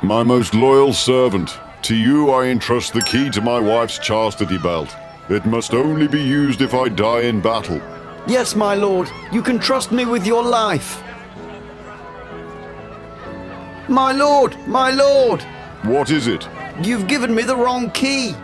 My most loyal servant, to you I entrust the key to my wife's chastity belt. It must only be used if I die in battle. Yes, my lord. You can trust me with your life. My lord! My lord! What is it? You've given me the wrong key.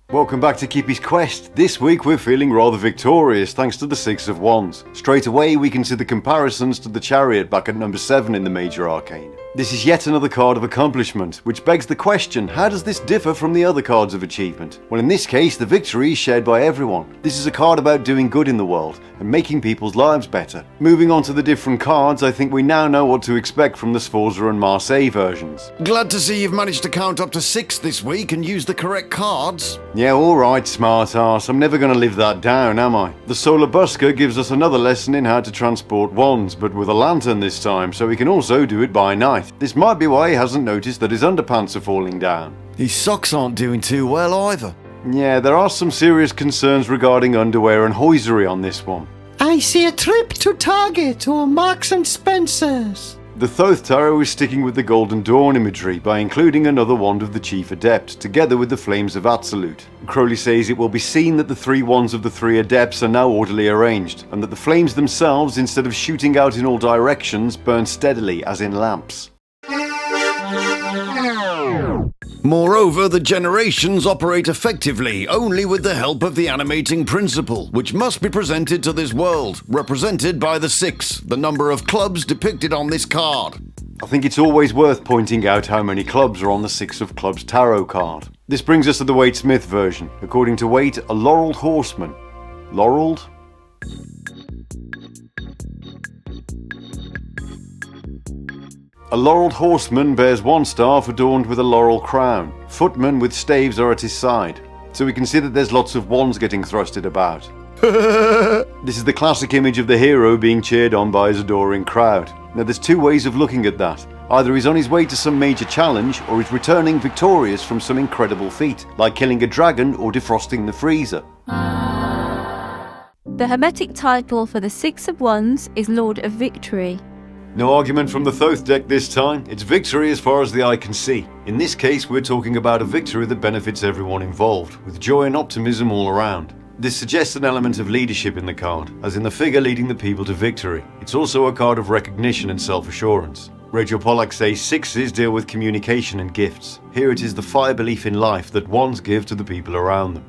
Welcome back to Keepy's Quest. This week we're feeling rather victorious thanks to the Six of Wands. Straight away we can see the comparisons to the Chariot back at number 7 in the Major Arcane. This is yet another card of accomplishment, which begs the question, how does this differ from the other cards of achievement? Well, in this case, the victory is shared by everyone. This is a card about doing good in the world and making people's lives better. Moving on to the different cards, I think we now know what to expect from the Sforza and Marseille versions. Glad to see you've managed to count up to 6 this week and use the correct cards. Yeah, alright, smart ass. I'm never going to live that down, am I? The Solar Busker gives us another lesson in how to transport wands, but with a lantern this time, so we can also do it by night. This might be why he hasn't noticed that his underpants are falling down. His socks aren't doing too well either. Yeah, there are some serious concerns regarding underwear and hosiery on this one. I see a trip to Target or Marks and Spencer's. The Thoth Tarot is sticking with the Golden Dawn imagery by including another wand of the Chief Adept, together with the Flames of Absolute. Crowley says it will be seen that the 3 wands of the 3 Adepts are now orderly arranged, and that the flames themselves, instead of shooting out in all directions, burn steadily as in lamps. Moreover, the generations operate effectively only with the help of the animating principle, which must be presented to this world, represented by the 6, the number of clubs depicted on this card. I think it's always worth pointing out how many clubs are on the 6 of Clubs tarot card. This brings us to the Waite Smith version. According to Waite, a laureled horseman. Laureled? A laureled horseman bears 1 staff adorned with a laurel crown. Footmen with staves are at his side. So we can see that there's lots of wands getting thrusted about. This is the classic image of the hero being cheered on by his adoring crowd. Now there's 2 ways of looking at that. Either he's on his way to some major challenge, or he's returning victorious from some incredible feat, like killing a dragon or defrosting the freezer. The Hermetic title for the Six of Wands is Lord of Victory. No argument from the Thoth deck this time. It's victory as far as the eye can see. In this case, we're talking about a victory that benefits everyone involved, with joy and optimism all around. This suggests an element of leadership in the card, as in the figure leading the people to victory. It's also a card of recognition and self-assurance. Rachel Pollack says 6s deal with communication and gifts. Here it is the fire belief in life that wands give to the people around them.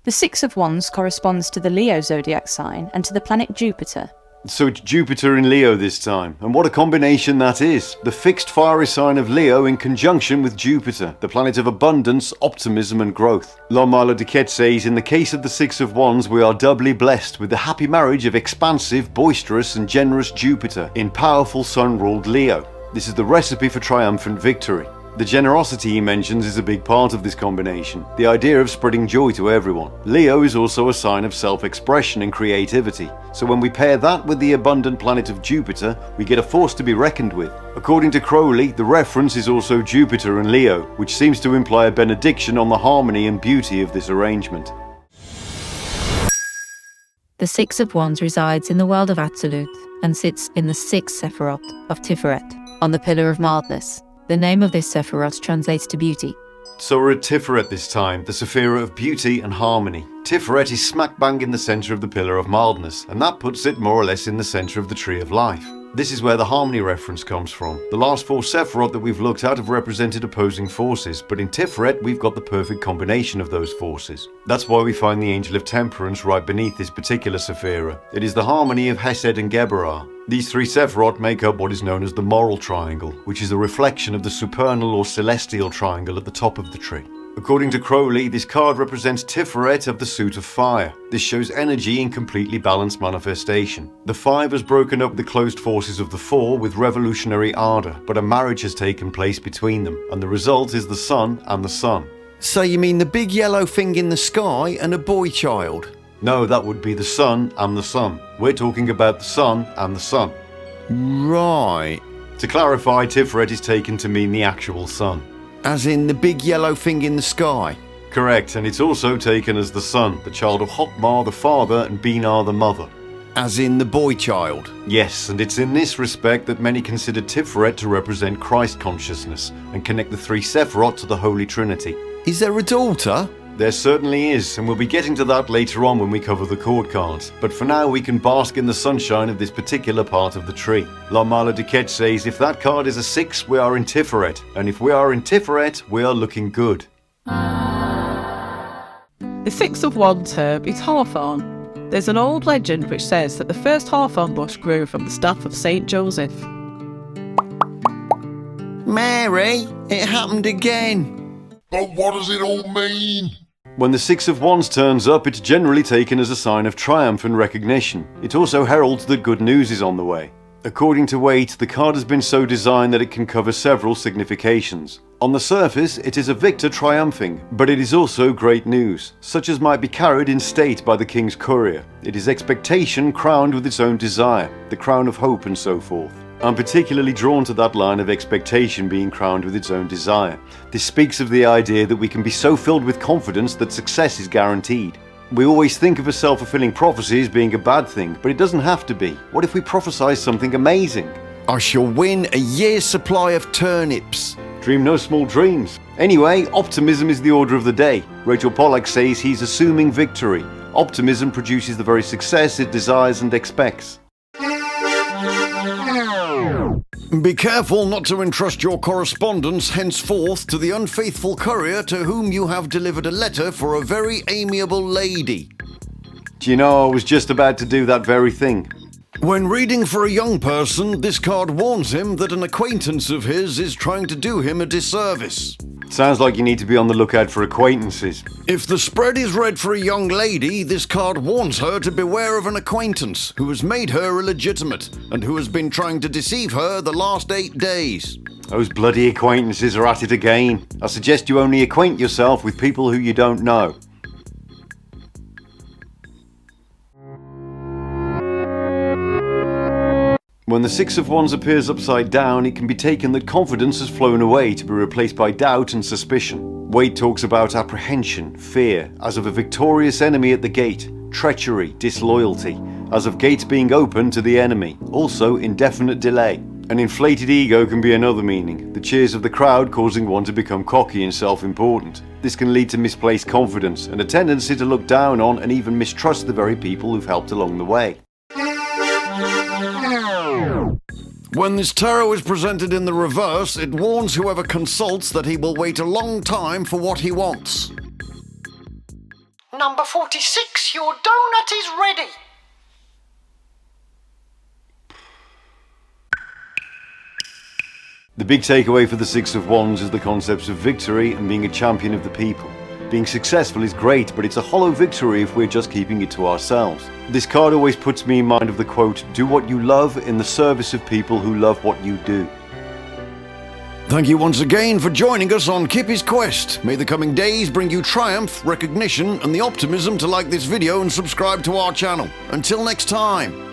The Six of Wands corresponds to the Leo zodiac sign and to the planet Jupiter. So it's Jupiter in Leo this time, and what a combination that is. The fixed fiery sign of Leo in conjunction with Jupiter, the planet of abundance, optimism and growth. Lon-Milo Duquette says, in the case of the Six of Wands, we are doubly blessed with the happy marriage of expansive, boisterous and generous Jupiter in powerful sun-ruled Leo. This is the recipe for triumphant victory. The generosity he mentions is a big part of this combination, the idea of spreading joy to everyone. Leo is also a sign of self-expression and creativity, so when we pair that with the abundant planet of Jupiter, we get a force to be reckoned with. According to Crowley, the reference is also Jupiter and Leo, which seems to imply a benediction on the harmony and beauty of this arrangement. The Six of Wands resides in the world of Absolute and sits in the 6th Sephiroth of Tiferet, on the Pillar of Mildness. The name of this Sephiroth translates to beauty. So we're at Tiferet this time, the Sephira of beauty and harmony. Tiferet is smack bang in the centre of the Pillar of Mildness, and that puts it more or less in the centre of the Tree of Life. This is where the harmony reference comes from. The last 4 Sephiroth that we've looked at have represented opposing forces, but in Tiferet we've got the perfect combination of those forces. That's why we find the Angel of Temperance right beneath this particular Sephira. It is the harmony of Hesed and Geburah. These 3 Sephiroth make up what is known as the moral triangle, which is a reflection of the supernal or celestial triangle at the top of the tree. According to Crowley, this card represents Tiferet of the suit of fire. This shows energy in completely balanced manifestation. The 5 has broken up the closed forces of the 4 with revolutionary ardour, but a marriage has taken place between them, and the result is the sun and the sun. So you mean the big yellow thing in the sky and a boy child? No, that would be the sun and the sun. We're talking about the sun and the sun. Right. To clarify, Tiferet is taken to mean the actual sun. As in the big yellow thing in the sky? Correct, and it's also taken as the sun, the child of Hotmar the father and Binar the mother. As in the boy child. Yes, and it's in this respect that many consider Tiferet to represent Christ consciousness and connect the three Sephiroth to the Holy Trinity. Is there a daughter? There certainly is, and we'll be getting to that later on when we cover the chord cards. But for now, we can bask in the sunshine of this particular part of the tree. La Mala Duquette says, if that card is a 6, we are in Tiferet. And if we are in Tiferet, we are looking good. The Six of Wands herb is hawthorn. There's an old legend which says that the first hawthorn bush grew from the staff of Saint Joseph. Mary, it happened again. But what does it all mean? When the Six of Wands turns up, it's generally taken as a sign of triumph and recognition. It also heralds that good news is on the way. According to Waite, the card has been so designed that it can cover several significations. On the surface, it is a victor triumphing, but it is also great news, such as might be carried in state by the king's courier. It is expectation crowned with its own desire, the crown of hope and so forth. I'm particularly drawn to that line of expectation being crowned with its own desire. This speaks of the idea that we can be so filled with confidence that success is guaranteed. We always think of a self-fulfilling prophecy as being a bad thing, but it doesn't have to be. What if we prophesy something amazing? I shall win a year's supply of turnips. Dream no small dreams. Anyway, optimism is the order of the day. Rachel Pollack says he's assuming victory. Optimism produces the very success it desires and expects. Be careful not to entrust your correspondence henceforth to the unfaithful courier to whom you have delivered a letter for a very amiable lady. Do you know, I was just about to do that very thing. When reading for a young person, this card warns him that an acquaintance of his is trying to do him a disservice. Sounds like you need to be on the lookout for acquaintances. If the spread is read for a young lady, this card warns her to beware of an acquaintance who has made her illegitimate and who has been trying to deceive her the last 8 days. Those bloody acquaintances are at it again. I suggest you only acquaint yourself with people who you don't know. When the Six of Wands appears upside down, it can be taken that confidence has flown away to be replaced by doubt and suspicion. Waite talks about apprehension, fear, as of a victorious enemy at the gate, treachery, disloyalty, as of gates being open to the enemy, also indefinite delay. An inflated ego can be another meaning, the cheers of the crowd causing one to become cocky and self-important. This can lead to misplaced confidence and a tendency to look down on and even mistrust the very people who've helped along the way. When this tarot is presented in the reverse, it warns whoever consults that he will wait a long time for what he wants. Number 46, your donut is ready. The big takeaway for the Six of Wands is the concepts of victory and being a champion of the people. Being successful is great, but it's a hollow victory if we're just keeping it to ourselves. This card always puts me in mind of the quote, "Do what you love in the service of people who love what you do." Thank you once again for joining us on Kippy's Quest. May the coming days bring you triumph, recognition, and the optimism to like this video and subscribe to our channel. Until next time.